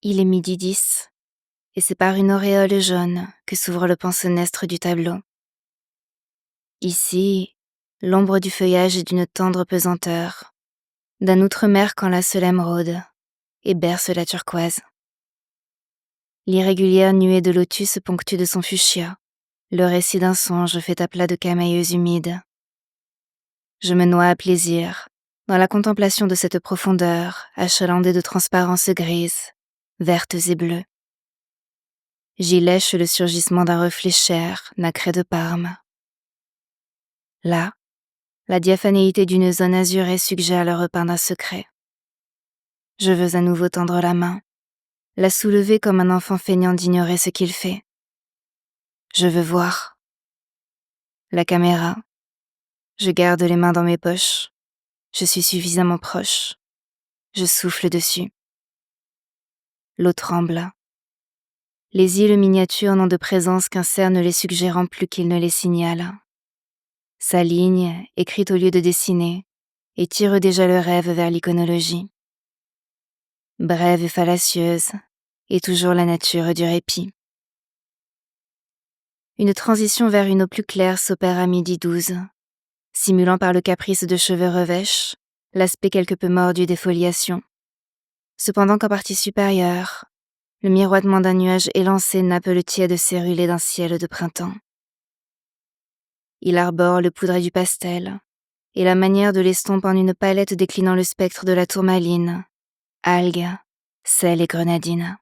Il est 12h10, et c'est par une auréole jaune que s'ouvre le pensenestre du tableau. Ici, l'ombre du feuillage est d'une tendre pesanteur, d'un outre-mer qu'enlace l'émeraude et berce la turquoise. L'irrégulière nuée de lotus ponctue de son fuchsia, le récit d'un songe fait à plat de camaïeux humides. Je me noie à plaisir dans la contemplation de cette profondeur achalandée de transparences grises, vertes et bleues. J'y lèche le surgissement d'un reflet cher, nacré de Parme. Là, la diaphanéité d'une zone azurée suggère le repeint d'un secret. Je veux à nouveau tendre la main, la soulever comme un enfant feignant d'ignorer ce qu'il fait. Je veux voir. La caméra. Je garde les mains dans mes poches. Je suis suffisamment proche. Je souffle dessus. L'eau tremble. Les îles miniatures n'ont de présence qu'un cerf ne les suggérant plus qu'il ne les signale. Sa ligne, écrite au lieu de dessiner, et tire déjà le rêve vers l'iconologie. Brève et fallacieuse, et toujours la nature du répit. Une transition vers une eau plus claire s'opère à 12h12, simulant par le caprice de cheveux revêches l'aspect quelque peu mordu des foliations. Cependant qu'en partie supérieure, le miroitement d'un nuage élancé nappe le tiède cérulé d'un ciel de printemps. Il arbore le poudré du pastel, et la manière de l'estompe en une palette déclinant le spectre de la tourmaline, algues, sel et grenadine.